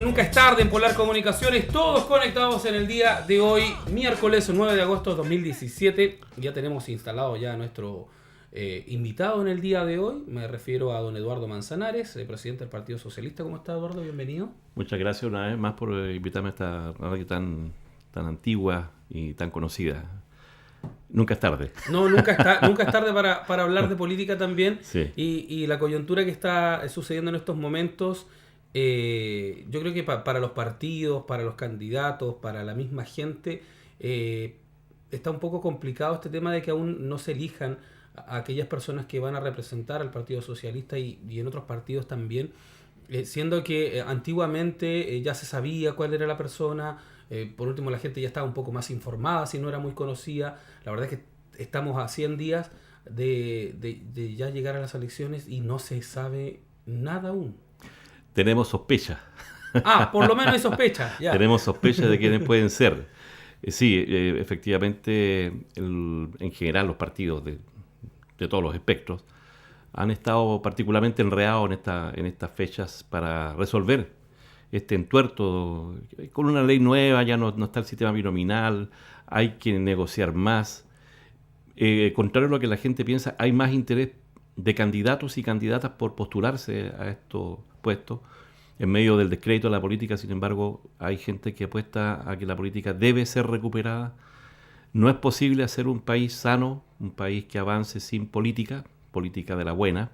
Nunca es tarde en Polar Comunicaciones, todos conectados en el día de hoy, miércoles 9 de agosto de 2017. Ya tenemos instalado ya a nuestro invitado en el día de hoy. Me refiero a don Eduardo Manzanares, presidente del Partido Socialista. ¿Cómo está, Eduardo? Bienvenido. Muchas gracias una vez más por invitarme a esta radio tan antigua y tan conocida. Nunca es tarde. No, nunca es tarde para hablar de política también. Sí. Y la coyuntura que está sucediendo en estos momentos, yo creo que para los partidos, para los candidatos, para la misma gente, está un poco complicado este tema de que aún no se elijan a aquellas personas que van a representar al Partido Socialista y en otros partidos también, siendo que antiguamente ya se sabía cuál era la persona. Por último, la gente ya estaba un poco más informada si no era muy conocida. La verdad es que estamos a 100 días de ya llegar a las elecciones y no se sabe nada aún. Tenemos sospecha. Por lo menos hay sospecha. Ya. Tenemos sospecha de quiénes pueden ser. Sí, efectivamente, en general los partidos de todos los espectros han estado particularmente enredados en estas fechas para resolver este entuerto. Con una ley nueva ya no está el sistema binominal, hay que negociar más. Contrario a lo que la gente piensa, hay más interés de candidatos y candidatas por postularse a estos puestos. En medio del descrédito de la política, sin embargo, hay gente que apuesta a que la política debe ser recuperada. No es posible hacer un país sano, un país que avance sin política de la buena.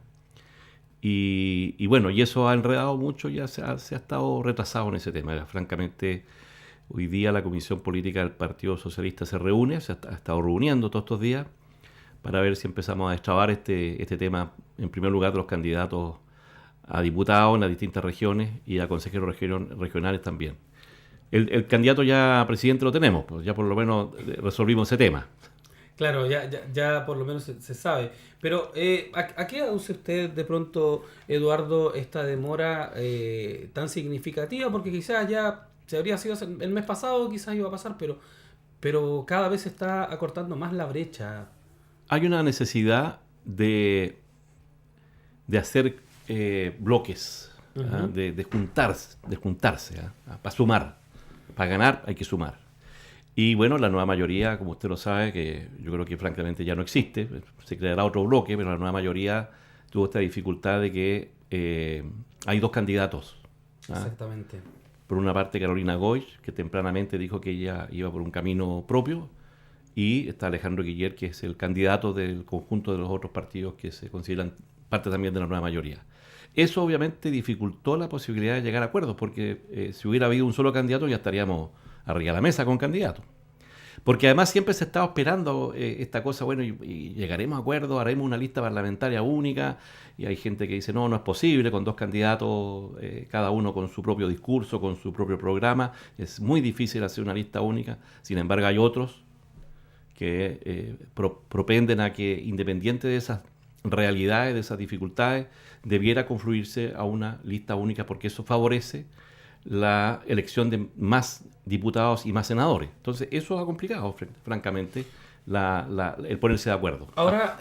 Y bueno, y eso ha enredado mucho, ya se ha estado retrasado en ese tema. Francamente, hoy día la Comisión Política del Partido Socialista se reúne, ha estado reuniendo todos estos días para ver si empezamos a destrabar este tema, en primer lugar, de los candidatos a diputados en las distintas regiones y a consejeros regionales también. El candidato ya a presidente lo tenemos, pues ya por lo menos resolvimos ese tema. Claro, ya por lo menos se sabe. Pero, ¿a qué aduce usted de pronto, Eduardo, esta demora tan significativa? Porque quizás ya se habría sido el mes pasado, quizás iba a pasar, pero cada vez se está acortando más la brecha. Hay una necesidad de hacer bloques, Uh-huh. de juntarse, para sumar. Para ganar hay que sumar. Y bueno, la nueva mayoría, como usted lo sabe, que yo creo que francamente ya no existe, se creará otro bloque, pero la nueva mayoría tuvo esta dificultad de que hay dos candidatos. Exactamente. Por una parte, Carolina Goich, que tempranamente dijo que ella iba por un camino propio, y está Alejandro Guiller, que es el candidato del conjunto de los otros partidos que se consideran parte también de la nueva mayoría. Eso obviamente dificultó la posibilidad de llegar a acuerdos, porque si hubiera habido un solo candidato ya estaríamos arriba de la mesa con candidatos. Porque además siempre se estaba esperando esta cosa, bueno, y llegaremos a acuerdos, haremos una lista parlamentaria única, y hay gente que dice, no es posible, con dos candidatos, cada uno con su propio discurso, con su propio programa, es muy difícil hacer una lista única. Sin embargo, hay otros que propenden a que, independiente de esas realidades, de esas dificultades, debiera confluirse a una lista única, porque eso favorece la elección de más diputados y más senadores. Entonces, eso ha complicado, francamente, el ponerse de acuerdo. Ahora,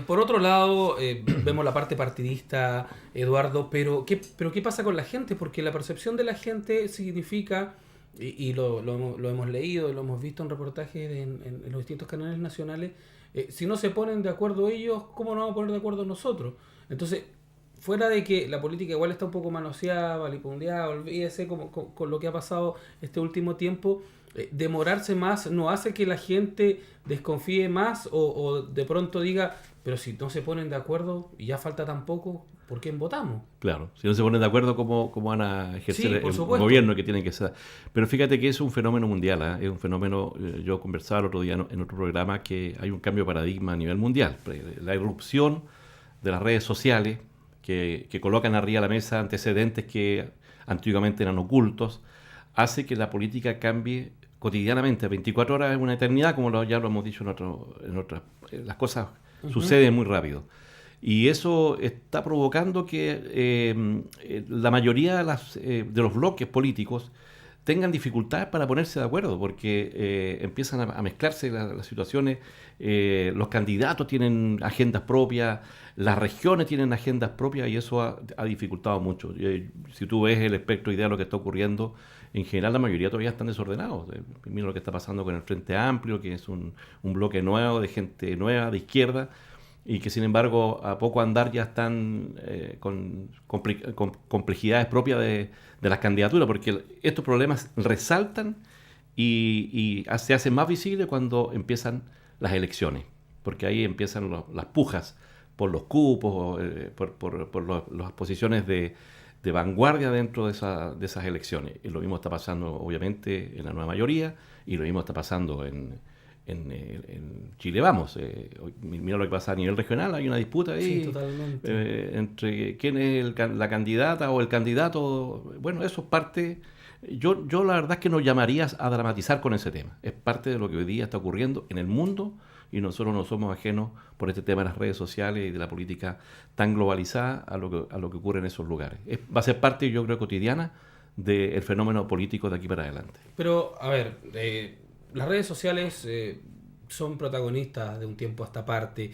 por otro lado, vemos la parte partidista, Eduardo, pero ¿qué pasa con la gente? Porque la percepción de la gente significa, y lo hemos leído, lo hemos visto en reportajes en los distintos canales nacionales, si no se ponen de acuerdo ellos, ¿cómo nos vamos a poner de acuerdo nosotros? Entonces, fuera de que la política igual está un poco manoseada, valipundiada, olvídese con lo que ha pasado este último tiempo, demorarse más no hace que la gente desconfíe más o de pronto diga, pero si no se ponen de acuerdo y ya falta tan poco, ¿por quién votamos? Claro, si no se ponen de acuerdo, ¿cómo van a ejercer el gobierno que tienen que ser? Pero fíjate que es un fenómeno mundial, es un fenómeno, yo conversaba el otro día en otro programa, que hay un cambio de paradigma a nivel mundial. La irrupción de las redes sociales, que colocan arriba de la mesa antecedentes que antiguamente eran ocultos, hace que la política cambie cotidianamente. 24 horas es una eternidad, como ya lo hemos dicho en otras. Las cosas suceden muy rápido. Y eso está provocando que la mayoría de los bloques políticos tengan dificultades para ponerse de acuerdo, porque empiezan a mezclarse las situaciones, los candidatos tienen agendas propias, las regiones tienen agendas propias y eso ha dificultado mucho. Si tú ves el espectro ideal de lo que está ocurriendo, en general la mayoría todavía están desordenados. Mira lo que está pasando con el Frente Amplio, que es un bloque nuevo, de gente nueva, de izquierda, y que sin embargo a poco andar ya están con complejidades propias de las candidaturas, porque estos problemas resaltan y se hacen más visibles cuando empiezan las elecciones, porque ahí empiezan las pujas por los cupos, por las posiciones de vanguardia dentro de esas elecciones. Y lo mismo está pasando obviamente en la nueva mayoría, y lo mismo está pasando en Chile Vamos. Mira lo que pasa a nivel regional, hay una disputa ahí, Sí, totalmente. Entre quién es la candidata o el candidato. Bueno, eso es parte. Yo la verdad es que no llamaría a dramatizar con ese tema. Es parte de lo que hoy día está ocurriendo en el mundo y nosotros no somos ajenos por este tema de las redes sociales y de la política tan globalizada a lo que ocurre en esos lugares. Va a ser parte, yo creo, cotidiana del fenómeno político de aquí para adelante. Pero, a ver, las redes sociales son protagonistas de un tiempo a esta parte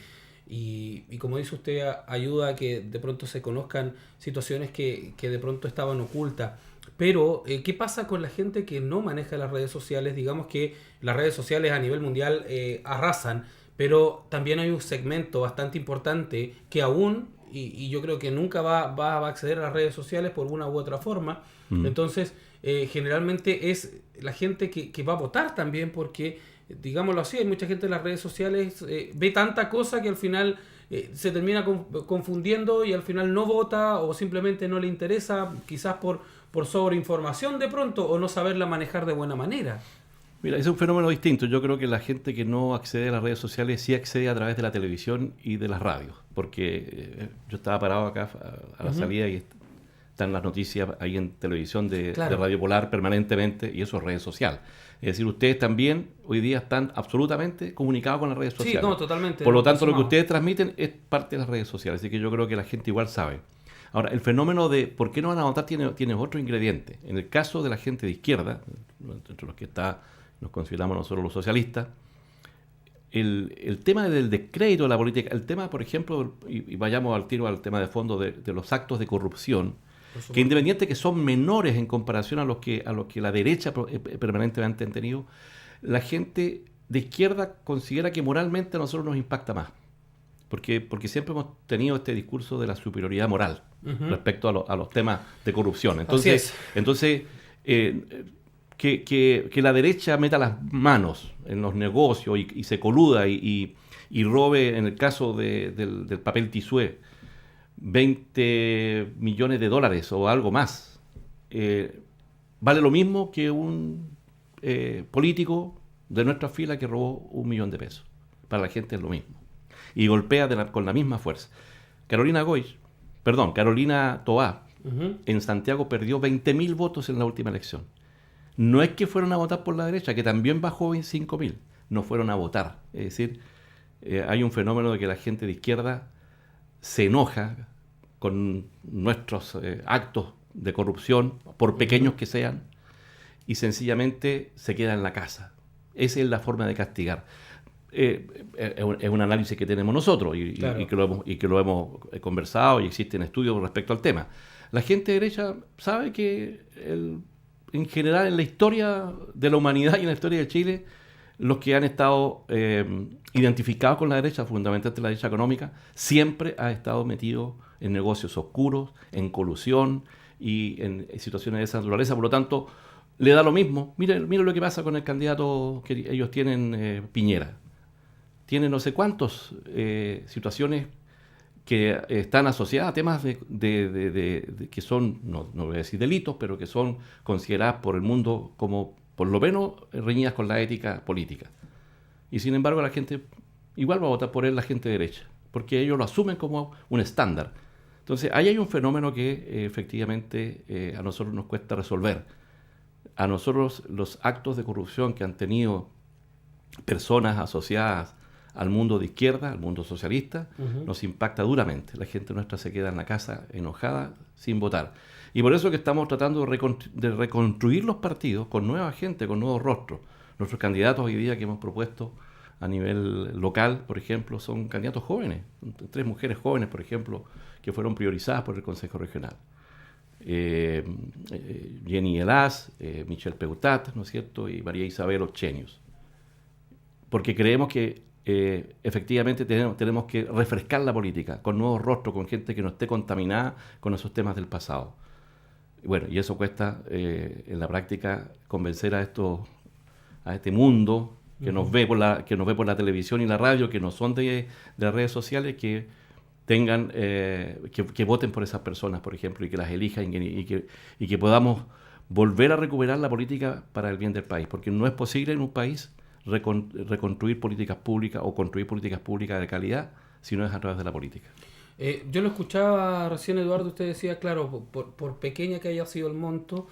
y como dice usted, ayuda a que de pronto se conozcan situaciones que de pronto estaban ocultas. Pero, ¿qué pasa con la gente que no maneja las redes sociales? Digamos que las redes sociales a nivel mundial arrasan, pero también hay un segmento bastante importante que aún, y yo creo que nunca va a acceder a las redes sociales por una u otra forma. Entonces, generalmente es la gente que va a votar también, porque, digámoslo así, hay mucha gente en las redes sociales, ve tanta cosa que al final se termina confundiendo y al final no vota o simplemente no le interesa, quizás por sobreinformación de pronto o no saberla manejar de buena manera. Mira, es un fenómeno distinto. Yo creo que la gente que no accede a las redes sociales sí accede a través de la televisión y de las radios, porque yo estaba parado acá a la salida y están las noticias ahí en televisión de Radio Polar permanentemente, y eso es redes sociales. Es decir, ustedes también hoy día están absolutamente comunicados con las redes sociales. Sí, no, totalmente. Por lo tanto, lo que ustedes transmiten es parte de las redes sociales, así que yo creo que la gente igual sabe. Ahora, el fenómeno de por qué no van a votar tiene otro ingrediente. En el caso de la gente de izquierda, entre los que nos consideramos nosotros los socialistas, el tema del descrédito de la política, el tema, por ejemplo, y vayamos al tiro al tema de fondo de los actos de corrupción, que independiente que son menores en comparación a los que la derecha permanentemente han tenido, la gente de izquierda considera que moralmente a nosotros nos impacta más. Porque siempre hemos tenido este discurso de la superioridad moral respecto a los temas de corrupción. Entonces que la derecha meta las manos en los negocios y se coluda y robe, en el caso del papel Tisué, 20 millones de dólares o algo más, vale lo mismo que un político de nuestra fila que robó 1 millón de pesos. Para la gente es lo mismo. Y golpea con la misma fuerza. Carolina Toá, en Santiago perdió 20.000 votos en la última elección. No es que fueron a votar por la derecha, que también bajó en 5.000. No fueron a votar. Es decir, hay un fenómeno de que la gente de izquierda se enoja con nuestros actos de corrupción, por pequeños que sean, y sencillamente se queda en la casa. Esa es la forma de castigar. Es un análisis que tenemos nosotros y que lo hemos conversado y existen estudios respecto al tema. La gente derecha sabe que en general en la historia de la humanidad y en la historia de Chile, los que han estado identificados con la derecha, fundamentalmente la derecha económica, siempre ha estado metido en negocios oscuros, en colusión y en situaciones de esa naturaleza. Por lo tanto, le da lo mismo. Mira lo que pasa con el candidato que ellos tienen, Piñera. Tiene no sé cuántas situaciones que están asociadas a temas que son, no voy a decir delitos, pero que son consideradas por el mundo como, por lo menos, reñidas con la ética política. Y sin embargo la gente igual va a votar por él, la gente derecha, porque ellos lo asumen como un estándar. Entonces, ahí hay un fenómeno que efectivamente a nosotros nos cuesta resolver. A nosotros los actos de corrupción que han tenido personas asociadas al mundo de izquierda, al mundo socialista, nos impacta duramente. La gente nuestra se queda en la casa enojada, sin votar. Y por eso que estamos tratando de reconstruir los partidos con nueva gente, con nuevos rostros. Nuestros candidatos hoy día que hemos propuesto a nivel local, por ejemplo, son candidatos jóvenes. 3 mujeres jóvenes, por ejemplo, que fueron priorizadas por el Consejo Regional. Jenny Elaz, Michelle Peutat, ¿no es cierto?, y María Isabel Ochenius. Porque creemos que efectivamente tenemos que refrescar la política con nuevos rostros, con gente que no esté contaminada con esos temas del pasado. Bueno, y eso cuesta en la práctica convencer a este mundo que nos ve por la televisión y la radio, que no son de las redes sociales, que tengan que voten por esas personas, por ejemplo, y que las elijan y que podamos volver a recuperar la política para el bien del país, porque no es posible en un país reconstruir políticas públicas o construir políticas públicas de calidad si no es a través de la política. Yo lo escuchaba recién, Eduardo, usted decía, claro, por pequeña que haya sido el monto,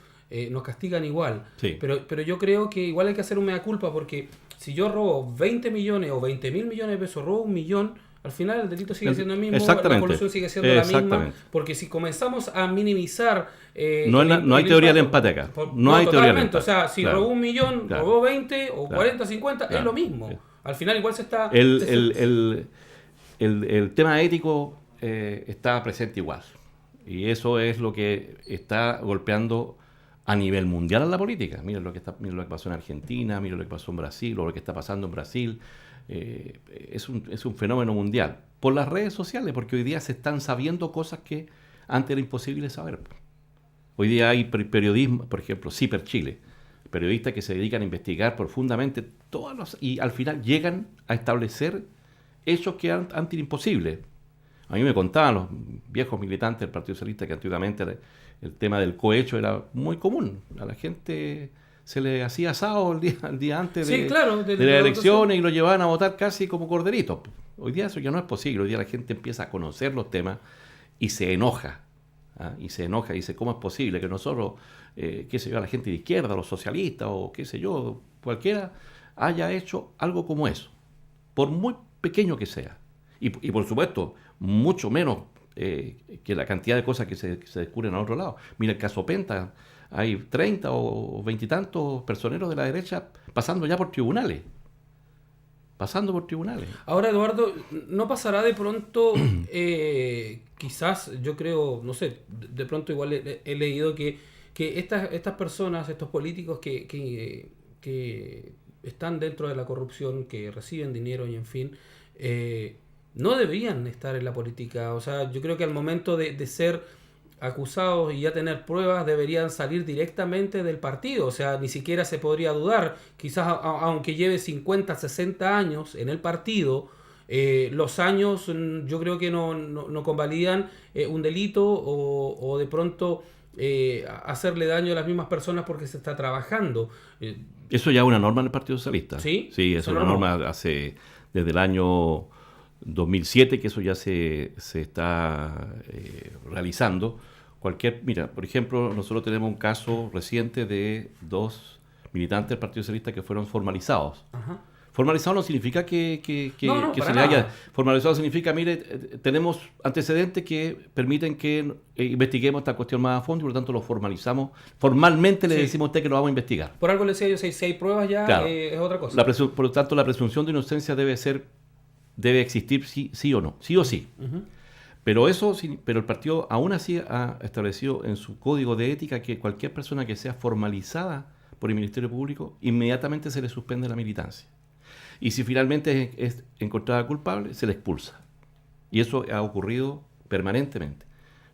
nos castigan igual. Sí. Pero yo creo que igual hay que hacer un mea culpa, porque si yo robo 20 millones o 20.000 millones de pesos, robo 1 millón, al final el delito sigue siendo el mismo, la corrupción sigue siendo la misma, porque si comenzamos a minimizar... no hay teoría del empate acá. No hay teoría del empate. O sea, si robó 1 millón, robó 20 o 40, 50, es lo mismo. Al final igual se está... El tema ético está presente igual. Y eso es lo que está golpeando a nivel mundial a la política. Miren lo que pasó en Argentina, miren lo que pasó en Brasil, o lo que está pasando en Brasil. Es un fenómeno mundial. Por las redes sociales, porque hoy día se están sabiendo cosas que antes era imposible saber. Hoy día hay periodismo, por ejemplo, Ciper Chile, periodistas que se dedican a investigar profundamente y al final llegan a establecer hechos que antes era imposible. A mí me contaban los viejos militantes del Partido Socialista que antiguamente el tema del cohecho era muy común. A la gente se le hacía asado el día antes de las elecciones y lo llevaban a votar casi como corderitos. Hoy día eso ya no es posible. Hoy día la gente empieza a conocer los temas y se enoja. Y se enoja y dice, ¿cómo es posible que nosotros, la gente de izquierda, los socialistas o cualquiera, haya hecho algo como eso? Por muy pequeño que sea. Y por supuesto, mucho menos que la cantidad de cosas que se descubren a otro lado. Mira el caso Penta, hay 30 o 20 y tantos personeros de la derecha pasando ya por tribunales. Ahora, Eduardo, ¿no pasará de pronto, quizás, yo creo, no sé, de pronto igual he leído que estas personas, estos políticos que están dentro de la corrupción, que reciben dinero y en fin, no deberían estar en la política? O sea, yo creo que al momento de ser acusados y ya tener pruebas deberían salir directamente del partido. O sea, ni siquiera se podría dudar. Quizás aunque lleve 50, 60 años en el partido, los años yo creo que no convalidan un delito o de pronto hacerle daño a las mismas personas porque se está trabajando. Eso ya es una norma en el Partido Socialista. Sí, eso es una norma desde el año 2007 que eso ya se está realizando. Mira, por ejemplo, nosotros tenemos un caso reciente de 2 militantes del Partido Socialista que fueron formalizados. Ajá. Formalizado no significa que se le haya... Formalizado significa, mire, tenemos antecedentes que permiten que investiguemos esta cuestión más a fondo y por lo tanto lo formalizamos. Formalmente le decimos a usted que lo vamos a investigar. Por algo le decía yo, si hay pruebas ya, claro, es otra cosa. Por lo tanto, la presunción de inocencia debe existir sí o no, sí o sí. Uh-huh. Pero el partido aún así ha establecido en su código de ética que cualquier persona que sea formalizada por el Ministerio Público, inmediatamente se le suspende la militancia. Y si finalmente es encontrada culpable, se le expulsa. Y eso ha ocurrido permanentemente.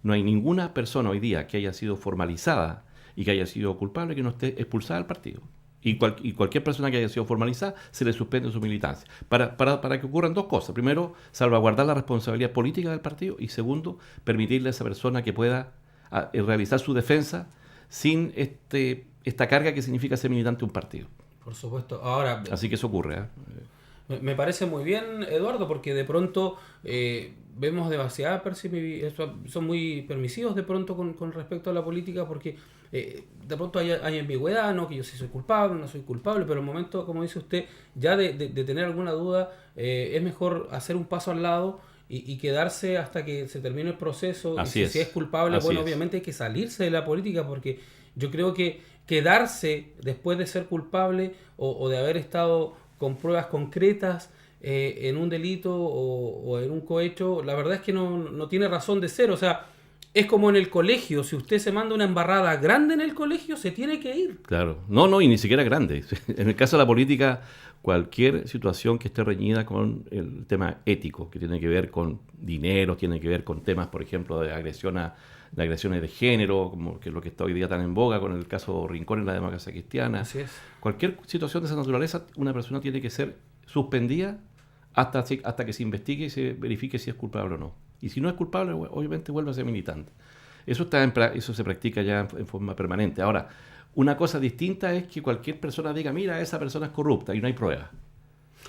No hay ninguna persona hoy día que haya sido formalizada y que haya sido culpable que no esté expulsada del partido. Y cualquier persona que haya sido formalizada se le suspende su militancia. Para que ocurran 2 cosas. Primero, salvaguardar la responsabilidad política del partido. Y segundo, permitirle a esa persona que pueda realizar su defensa sin esta carga que significa ser militante de un partido. Por supuesto. Ahora, así que eso ocurre. Me parece muy bien, Eduardo, porque de pronto vemos demasiada son muy permisivos de pronto con respecto a la política, porque de pronto hay ambigüedad, ¿no? Que yo sí soy culpable, no soy culpable, pero en el momento, como dice usted, ya de tener alguna duda, es mejor hacer un paso al lado y quedarse hasta que se termine el proceso. Así Y es. si es culpable, Así bueno, es. obviamente hay que salirse de la política, porque yo creo que quedarse después de ser culpable o de haber estado con pruebas concretas en un delito o en un cohecho, la verdad es que no tiene razón de ser. O sea, es como en el colegio, si usted se manda una embarrada grande en el colegio, se tiene que ir. Claro. No, y ni siquiera grande. En el caso de la política, cualquier situación que esté reñida con el tema ético, que tiene que ver con dinero, tiene que ver con temas, por ejemplo, de agresiones de género, como que es lo que está hoy día tan en boga con el caso Rincón en la democracia cristiana. Así es. Cualquier situación de esa naturaleza, una persona tiene que ser suspendida hasta que se investigue y se verifique si es culpable o no. Y si no es culpable, obviamente vuelve a ser militante. Eso se practica ya en forma permanente. Ahora, una cosa distinta es que cualquier persona diga, mira, esa persona es corrupta y no hay pruebas.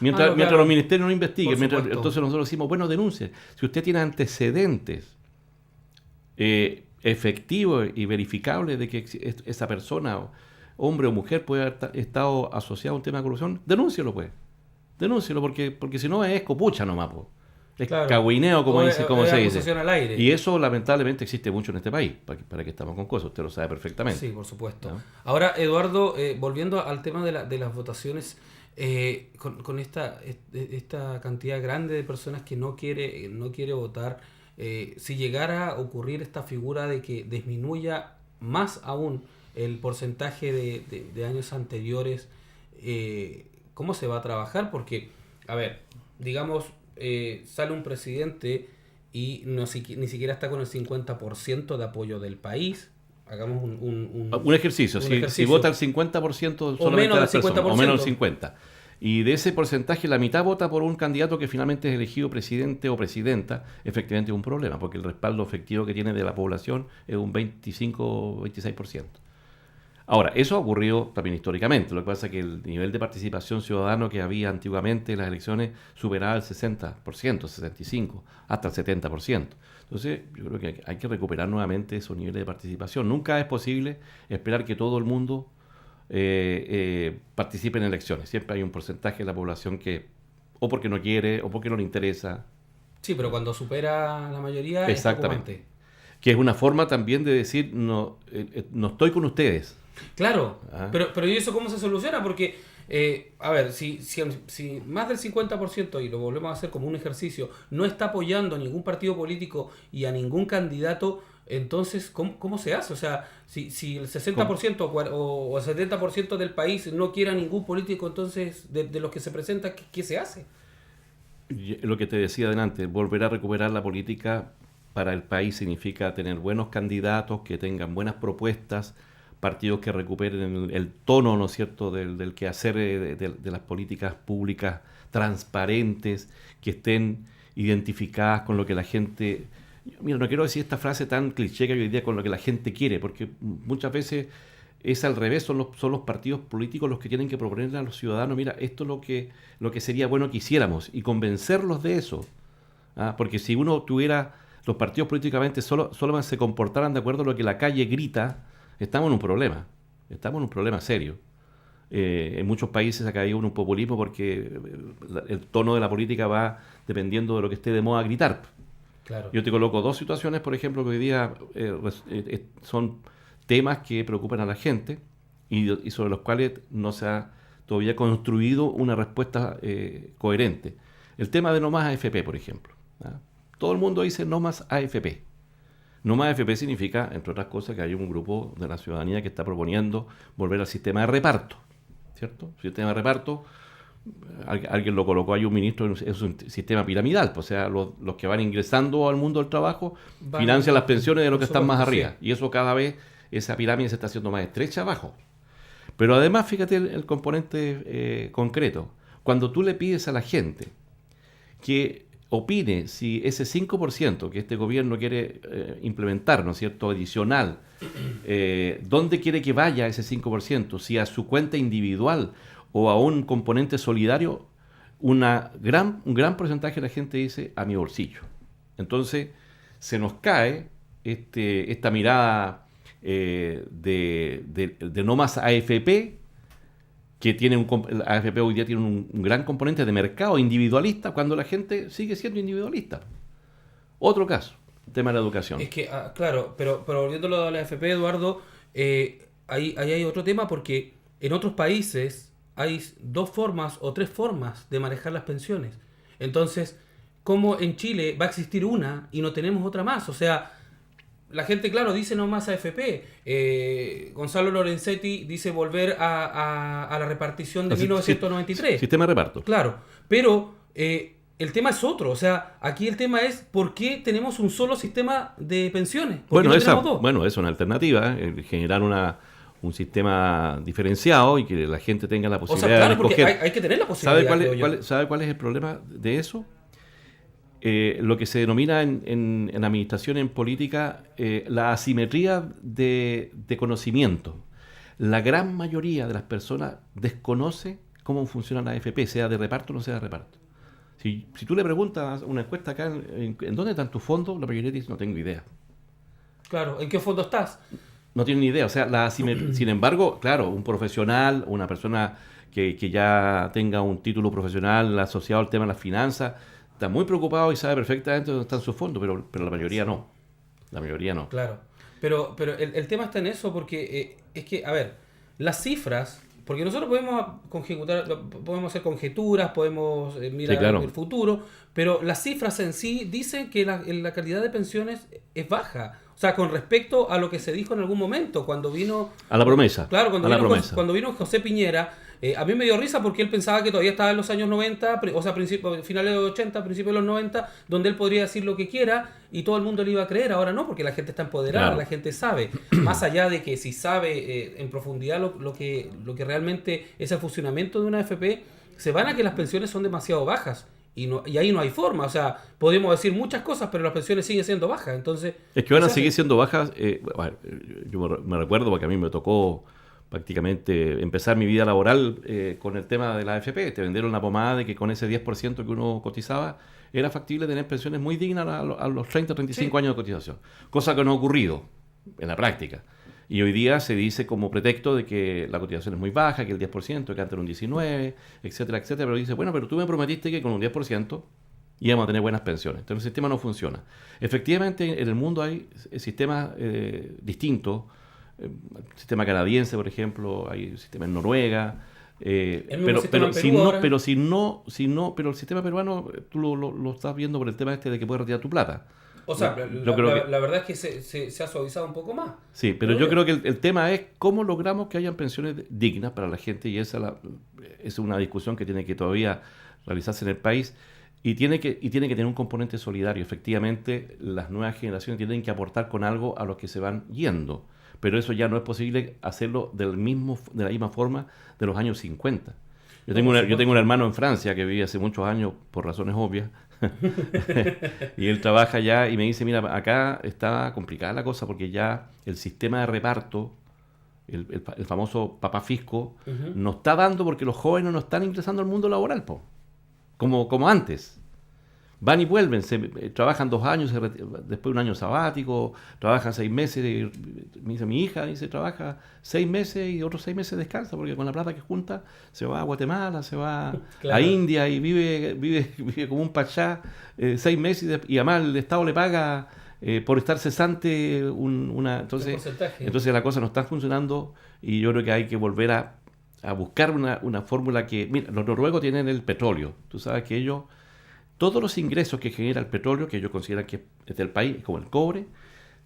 Mientras Claro, los ministerios no investiguen, por supuesto. entonces nosotros decimos, bueno, denuncie. Si usted tiene antecedentes efectivos y verificables de que esa persona, hombre o mujer, puede haber estado asociado a un tema de corrupción, denúncielo, pues. Denúncielo, porque si no es copucha nomás, pues. Es Claro. cagüineo, como se dice. Acusación al aire. Y eso lamentablemente existe mucho en este país, para que estamos con cosas, usted lo sabe perfectamente. Sí, por supuesto. ¿No? Ahora, Eduardo, volviendo al tema de las votaciones, con esta cantidad grande de personas que no quiere votar, si llegara a ocurrir esta figura de que disminuya más aún el porcentaje de años anteriores, ¿cómo se va a trabajar? Porque, a ver, digamos, sale un presidente y ni siquiera está con el 50% de apoyo del país. Hagamos Un ejercicio. un Si ejercicio. vota el 50% solamente menos de las del personas, 50%. o menos del 50%. Y de ese porcentaje, la mitad vota por un candidato que finalmente es elegido presidente o presidenta, efectivamente es un problema, porque el respaldo efectivo que tiene de la población es un 25 o 26%. Ahora, eso ha ocurrido también históricamente. Lo que pasa es que el nivel de participación ciudadano que había antiguamente en las elecciones superaba el 60%, 65%, hasta el 70%. Entonces, yo creo que hay que recuperar nuevamente esos niveles de participación. Nunca es posible esperar que todo el mundo participe en elecciones. Siempre hay un porcentaje de la población que, o porque no quiere, o porque no le interesa. Sí, pero cuando supera la mayoría, Exactamente. es como antes. Que es una forma también de decir, no estoy con ustedes. Claro, Ah. pero ¿y eso cómo se soluciona? Porque, a ver, si más del 50%, y lo volvemos a hacer como un ejercicio, no está apoyando a ningún partido político y a ningún candidato, entonces, ¿cómo se hace? O sea, si el 60% o el 70% del país no quiere a ningún político, entonces, de los que se presentan, ¿qué se hace? Lo que te decía adelante, volver a recuperar la política para el país significa tener buenos candidatos, que tengan buenas propuestas, partidos que recuperen el tono, ¿no es cierto?, del quehacer de las políticas públicas transparentes, que estén identificadas con lo que la gente... Mira, no quiero decir esta frase tan cliché que hoy día, con lo que la gente quiere, porque muchas veces es al revés, son los partidos políticos los que tienen que proponerle a los ciudadanos, mira, esto es lo que sería bueno que hiciéramos, y convencerlos de eso. Porque si uno tuviera, los partidos políticamente solo se comportaran de acuerdo a lo que la calle grita, estamos en un problema serio. En muchos países ha caído un populismo porque el tono de la política va dependiendo de lo que esté de moda gritar. Claro. Yo te coloco dos situaciones, por ejemplo, que hoy día son temas que preocupan a la gente y sobre los cuales no se ha todavía construido una respuesta coherente. El tema de no más AFP, por ejemplo. Todo el mundo dice no más AFP. No más AFP significa, entre otras cosas, que hay un grupo de la ciudadanía que está proponiendo volver al sistema de reparto, ¿cierto? Sistema de reparto, alguien lo colocó ahí, un ministro, es un sistema piramidal, pues, o sea, los que van ingresando al mundo del trabajo financian las pensiones de los que están más arriba, y eso cada vez, esa pirámide se está haciendo más estrecha abajo. Pero además, fíjate el componente concreto. Cuando tú le pides a la gente que opine si ese 5% que este gobierno quiere implementar, ¿no es cierto?, adicional, ¿dónde quiere que vaya ese 5%? Si a su cuenta individual o a un componente solidario, un gran porcentaje de la gente dice a mi bolsillo. Entonces, se nos cae esta mirada de no más AFP, que tiene la AFP hoy día tiene un gran componente de mercado individualista, cuando la gente sigue siendo individualista. Otro caso, el tema de la educación. Es que, claro, pero volviéndolo a la AFP, Eduardo, ahí hay otro tema, porque en otros países hay 2 formas o 3 formas de manejar las pensiones. Entonces, ¿cómo en Chile va a existir una y no tenemos otra más? O sea, la gente, claro, dice no más AFP. Gonzalo Lorenzetti dice volver a la repartición de 1993. Sistema de reparto. Claro, pero el tema es otro. O sea, aquí el tema es ¿por qué tenemos un solo sistema de pensiones? ¿Por qué no tenemos 2? Bueno, es una alternativa, generar un sistema diferenciado y que la gente tenga la posibilidad, claro, de escoger. Porque hay que tener la posibilidad. ¿Sabe cuál es el problema de eso? Lo que se denomina en administración, en política, la asimetría de conocimiento. La gran mayoría de las personas desconoce cómo funciona la AFP, sea de reparto o no sea de reparto. Si tú le preguntas una encuesta acá, ¿en dónde están tus fondos? La mayoría dice, no tengo idea. Claro, ¿en qué fondo estás? No tienen ni idea. O sea, sin embargo, claro, un profesional, una persona que ya tenga un título profesional asociado al tema de las finanzas, está muy preocupado y sabe perfectamente dónde están sus fondos, pero la mayoría no. La mayoría no. Claro. Pero el tema está en eso porque es que, a ver, las cifras, porque nosotros podemos hacer conjeturas, podemos mirar claro, el futuro, pero las cifras en sí dicen que la calidad de pensiones es baja. O sea, con respecto a lo que se dijo en algún momento, cuando vino... A la promesa. Claro, cuando vino José Piñera, a mí me dio risa porque él pensaba que todavía estaba en los años 90, o sea, finales de los 80, principios de los 90, donde él podría decir lo que quiera y todo el mundo le iba a creer. Ahora no, porque la gente está empoderada, claro. La gente sabe. Más allá de que si sabe en profundidad lo que realmente es el funcionamiento de una AFP, se van a que las pensiones son demasiado bajas. Y ahí no hay forma, o sea, podemos decir muchas cosas, pero las pensiones siguen siendo bajas, entonces... Es que van a seguir siendo bajas, yo me recuerdo porque a mí me tocó prácticamente empezar mi vida laboral con el tema de la AFP, te vendieron la pomada de que con ese 10% que uno cotizaba era factible tener pensiones muy dignas a los 30 o 35 años de cotización, cosa que no ha ocurrido en la práctica. Y hoy día se dice como pretexto de que la cotización es muy baja, que el 10%, que antes era un 19%, etcétera, etcétera. Pero dice, bueno, pero tú me prometiste que con un 10% íbamos a tener buenas pensiones. Entonces el sistema no funciona. Efectivamente, en el mundo hay sistemas distintos. El sistema canadiense, por ejemplo, hay el sistema en Noruega. Pero el sistema peruano, tú lo estás viendo por el tema de que puedes retirar tu plata. O sea, la verdad es que se ha suavizado un poco más. Sí, pero yo creo que el tema es cómo logramos que hayan pensiones dignas para la gente, y esa es una discusión que tiene que todavía realizarse en el país, y tiene que tener un componente solidario. Efectivamente, las nuevas generaciones tienen que aportar con algo a los que se van yendo, pero eso ya no es posible hacerlo de la misma forma de los años 50. Yo tengo un hermano en Francia que vive hace muchos años, por razones obvias, y él trabaja allá y me dice, mira, acá está complicada la cosa porque ya el sistema de reparto, el famoso papá fisco, no está dando porque los jóvenes no están ingresando al mundo laboral, como antes. Van y vuelven, trabajan 2 años, después un año sabático, trabajan 6 meses. Me dice, mi hija trabaja 6 meses y otros 6 meses descansa, porque con la plata que junta se va a Guatemala, se va claro. a India y vive como un pachá 6 meses y además el Estado le paga por estar cesante entonces la cosa no está funcionando, y yo creo que hay que volver a buscar una fórmula que... Mira, los noruegos tienen el petróleo, tú sabes que ellos... Todos los ingresos que genera el petróleo, que ellos consideran que es del país, como el cobre,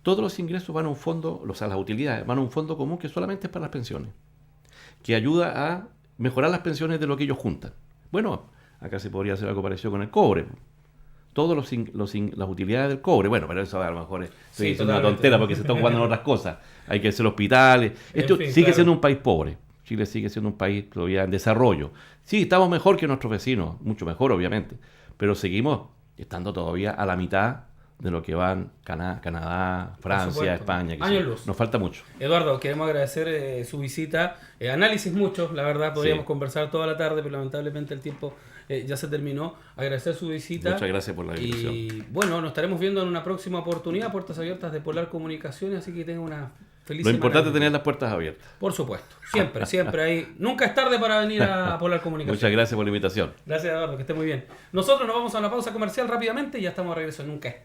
todos los ingresos van a un fondo, las utilidades, van a un fondo común que solamente es para las pensiones, que ayuda a mejorar las pensiones de lo que ellos juntan. Bueno, acá se podría hacer algo parecido con el cobre. Todas las utilidades del cobre, bueno, pero eso a lo mejor es una tontera porque se están jugando en otras cosas. Hay que hacer hospitales. Esto sigue siendo un país pobre. Chile sigue siendo un país todavía en desarrollo. Sí, estamos mejor que nuestros vecinos, mucho mejor, obviamente. Pero seguimos estando todavía a la mitad de lo que van Canadá, Francia, España. Nos falta mucho. Eduardo, queremos agradecer su visita. Análisis muchos, la verdad, podríamos conversar toda la tarde, pero lamentablemente el tiempo ya se terminó. Agradecer su visita. Muchas gracias por la invitación. Y bueno, nos estaremos viendo en una próxima oportunidad. Puertas abiertas de Polar Comunicaciones, así que tengan una Feliz Lo semana. importante es tener las puertas abiertas. Por supuesto, siempre, siempre hay. Nunca es tarde para venir a Polar Comunicación. Muchas gracias por la invitación. Gracias, Eduardo, que esté muy bien. Nosotros nos vamos a una pausa comercial rápidamente y ya estamos de regreso en Nunca es